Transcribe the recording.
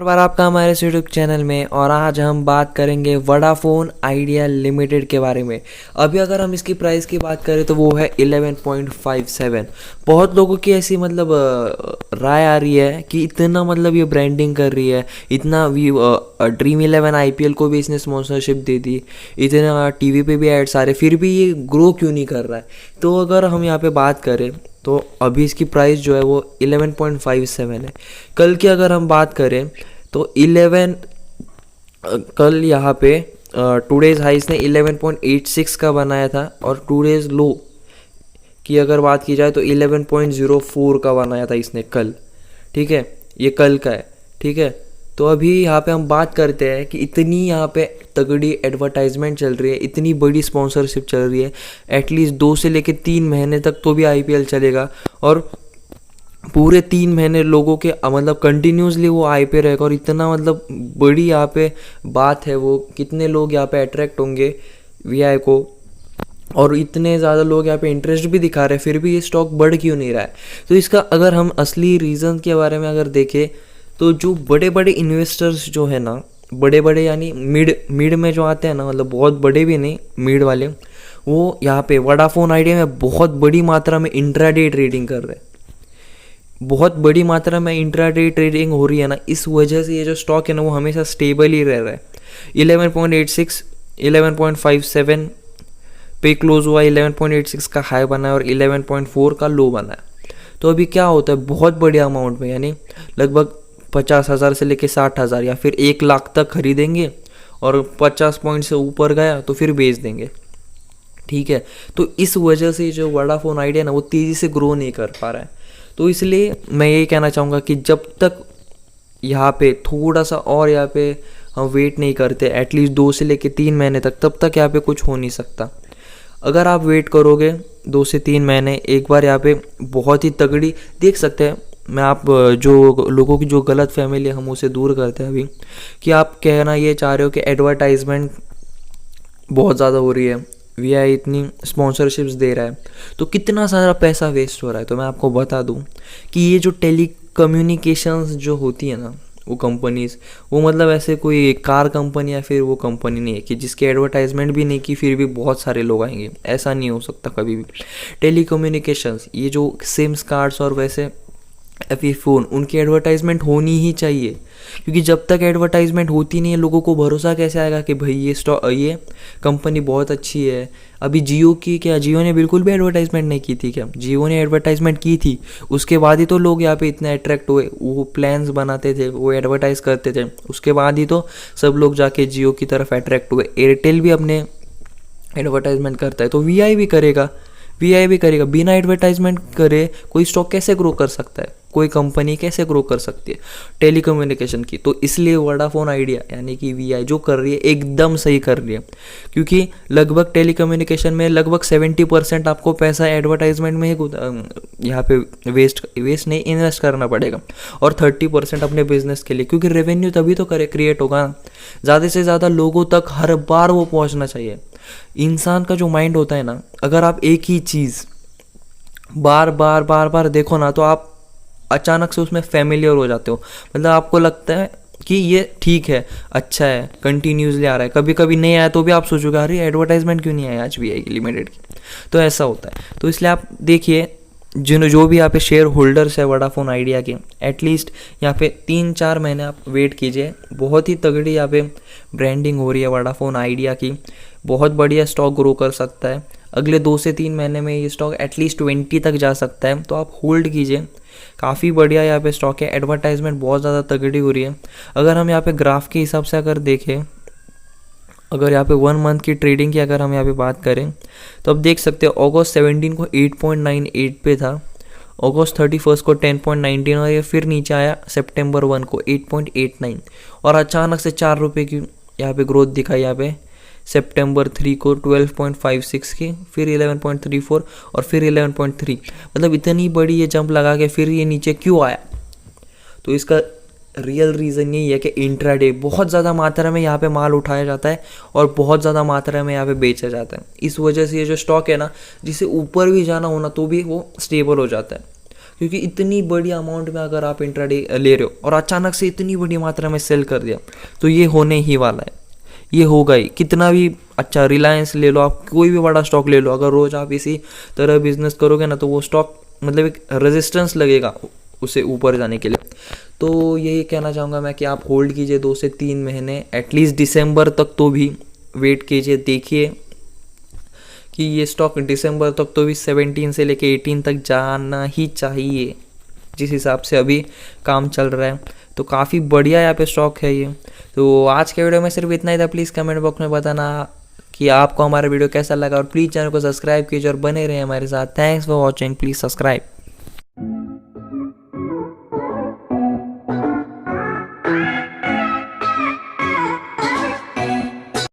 और बार आपका हमारे इस यूट्यूब चैनल में। और आज हम बात करेंगे वोडाफोन आइडिया लिमिटेड के बारे में। अभी अगर हम इसकी प्राइस की बात करें तो वो है 11.57। बहुत लोगों की ऐसी राय आ रही है कि इतना ये ब्रांडिंग कर रही है, इतना ड्रीम 11 आईपीएल को भी इसने स्पॉन्सरशिप दे दी, इतना टीवी पे भी एड्स आ रहे, फिर भी ये ग्रो क्यों नहीं कर रहा है। तो अगर हम यहाँ पे बात करें तो अभी इसकी प्राइस जो है वो 11.57 है। कल की अगर हम बात करें तो कल यहाँ पे टूडेज हाई इसने 11.86 का बनाया था, और टूडेज लो की अगर बात की जाए तो 11.04 का बनाया था इसने कल। ठीक है, ये कल का है। ठीक है, तो अभी यहाँ पे हम बात करते हैं कि इतनी यहाँ पे तगड़ी एडवर्टाइजमेंट चल रही है, इतनी बड़ी स्पॉन्सरशिप चल रही है, एटलीस्ट 2 से लेकर 3 महीने तक तो भी आईपीएल चलेगा, और पूरे 3 महीने लोगों के कंटिन्यूसली वो आईपीएल रहेगा। और इतना बड़ी यहाँ पे बात है, वो कितने लोग यहाँ पे अट्रैक्ट होंगे वीआई को, और इतने ज़्यादा लोग यहाँ पे इंटरेस्ट भी दिखा रहे हैं, फिर भी ये स्टॉक बढ़ क्यों नहीं रहा है। तो इसका अगर हम असली रीज़न के बारे में अगर देखें तो जो बड़े बड़े इन्वेस्टर्स जो है ना, बड़े बड़े यानी मिड में जो आते हैं ना, बहुत बड़े भी नहीं, मिड वाले, वो यहाँ पे वोडाफोन आइडिया में बहुत बड़ी मात्रा में इंट्राडे ट्रेडिंग कर रहे हैं। बहुत बड़ी मात्रा में इंट्राडे ट्रेडिंग हो रही है ना, इस वजह से ये जो स्टॉक है ना वो हमेशा स्टेबल ही रह रहा है। 11.86, 11.57 पे क्लोज हुआ, 11.86 का हाई बना है और 11.4 का लो बना है। तो अभी क्या होता है, बहुत बड़े अमाउंट में यानी लगभग 50,000 से लेके 60,000 या फिर 1 लाख तक खरीदेंगे, और 50 पॉइंट से ऊपर गया तो फिर बेच देंगे। ठीक है, तो इस वजह से जो वोडाफोन आइडिया ना वो तेज़ी से ग्रो नहीं कर पा रहा है। तो इसलिए मैं यही कहना चाहूँगा कि जब तक यहाँ पे थोड़ा सा और यहाँ पे हम वेट नहीं करते, एटलीस्ट 2 से लेके 3 महीने तक, तब तक यहाँ पे कुछ हो नहीं सकता। अगर आप वेट करोगे 2 से 3 महीने, एक बार यहाँ पे बहुत ही तगड़ी देख सकते हैं। मैं आप जो लोगों की जो गलत फहमी है हम उसे दूर करते हैं अभी, कि आप कहना ये चाह रहे हो कि एडवर्टाइजमेंट बहुत ज़्यादा हो रही है, वीआई इतनी स्पॉन्सरशिप्स दे रहा है तो कितना सारा पैसा वेस्ट हो रहा है। तो मैं आपको बता दूं कि ये जो टेली कम्युनिकेशंस जो होती है ना, वो कंपनीज, वो ऐसे कोई कार कंपनी या फिर वो कंपनी नहीं है कि जिसके एडवर्टाइजमेंट भी नहीं की फिर भी बहुत सारे लोग आएंगे। ऐसा नहीं हो सकता कभी भी। टेली कम्युनिकेशंस, ये जो सिम्स कार्ड्स और वैसे एफी फ़ोन, उनकी एडवर्टाइजमेंट होनी ही चाहिए, क्योंकि जब तक एडवर्टाइजमेंट होती नहीं है लोगों को भरोसा कैसे आएगा कि भाई ये कंपनी बहुत अच्छी है। अभी जियो की क्या, जियो ने बिल्कुल भी एडवर्टाइजमेंट नहीं की थी क्या? जियो ने एडवर्टाइजमेंट की थी, उसके बाद ही तो लोग यहाँ पे इतने अट्रैक्ट हुए, वो प्लान्स बनाते थे, वो एडवर्टाइज करते थे, उसके बाद ही तो सब लोग जाके जियो की तरफ अट्रैक्ट हुए। एयरटेल भी अपने एडवर्टाइजमेंट करता है, तो वीआई भी करेगा। बिना एडवर्टाइजमेंट करे कोई स्टॉक कैसे ग्रो कर सकता है, कोई कंपनी कैसे ग्रो कर सकती है टेलीकम्युनिकेशन की। तो इसलिए वोडाफोन आइडिया यानी कि वीआई जो कर रही है एकदम सही कर रही है, क्योंकि लगभग टेलीकम्युनिकेशन में लगभग 70% आपको पैसा एडवर्टाइजमेंट में ही यहाँ पे वेस्ट नहीं, इन्वेस्ट करना पड़ेगा, और 30% अपने बिजनेस के लिए, क्योंकि रेवेन्यू तभी तो क्रिएट होगा ना। ज़्यादा से ज़्यादा लोगों तक हर बार वो पहुँचना चाहिए। इंसान का जो माइंड होता है ना, अगर आप एक ही चीज़ बार बार देखो ना, तो आप अचानक से उसमें फैमिलियर हो जाते हो। आपको लगता है कि ये ठीक है, अच्छा है, कंटिन्यूसली आ रहा है। कभी कभी नहीं आया तो भी आप सोचोगे अरे एडवर्टाइजमेंट क्यों नहीं आया आज वीआई लिमिटेड की। तो ऐसा होता है। तो इसलिए आप देखिए, जो भी यहाँ पे शेयर होल्डर्स है वोडाफोन आइडिया के, एटलीस्ट यहाँ पे 3-4 महीने आप वेट कीजिए। बहुत ही तगड़ी यहाँ पे ब्रांडिंग हो रही है वोडाफोन आइडिया की, बहुत बढ़िया स्टॉक ग्रो कर सकता है। अगले 2 से 3 महीने में ये स्टॉक एटलीस्ट 20 तक जा सकता है, तो आप होल्ड कीजिए। काफ़ी बढ़िया यहाँ पे स्टॉक है, एडवर्टाइजमेंट बहुत ज़्यादा तगड़ी हो रही है। अगर हम यहाँ पे ग्राफ के हिसाब से अगर देखें, अगर यहाँ पे 1 मंथ की ट्रेडिंग की अगर हम यहाँ पे बात करें, तो आप देख सकते हैं अगस्त 17 को 8.98 पे था, अगस्त 31 को 10.19, और ये फिर नीचे आया सितंबर 1 को 8.89, और अचानक से 4 रुपये की यहाँ पे ग्रोथ दिखाई। यहाँ पे सितंबर 3 को 12.56 की, फिर 11.34 और फिर 11.3। इतनी बड़ी ये जंप लगा के फिर ये नीचे क्यों आया? तो इसका रियल रीज़न यही है कि इंट्राडे बहुत ज़्यादा मात्रा में यहाँ पे माल उठाया जाता है और बहुत ज़्यादा मात्रा में यहाँ पे बेचा जाता है। इस वजह से ये जो स्टॉक है ना, जिसे ऊपर भी जाना होना तो भी वो स्टेबल हो जाता है, क्योंकि इतनी बड़ी अमाउंट में अगर आप इंट्राडे ले रहे हो और अचानक से इतनी बड़ी मात्रा में सेल कर दिया तो ये होने ही वाला है, ये होगा ही। कितना भी अच्छा रिलायंस ले लो, आप कोई भी बड़ा स्टॉक ले लो, अगर रोज़ आप इसी तरह बिजनेस करोगे ना तो वो स्टॉक मतलब एक रेजिस्टेंस लगेगा उसे ऊपर जाने के लिए। तो यही कहना चाहूँगा मैं कि आप होल्ड कीजिए 2 से 3 महीने, एटलीस्ट दिसंबर तक तो भी वेट कीजिए, देखिए कि ये स्टॉक दिसंबर तक तो भी 17 से लेके 18 तक जाना ही चाहिए, जिस हिसाब से अभी काम चल रहा है। तो काफ़ी बढ़िया यहाँ पे स्टॉक है ये। तो आज के वीडियो में सिर्फ इतना ही था। प्लीज़ कमेंट बॉक्स में बताना कि आपको हमारा वीडियो कैसा लगा और प्लीज़ चैनल को सब्सक्राइब कीजिए और बने रहे हमारे साथ। Thanks for watching, please subscribe.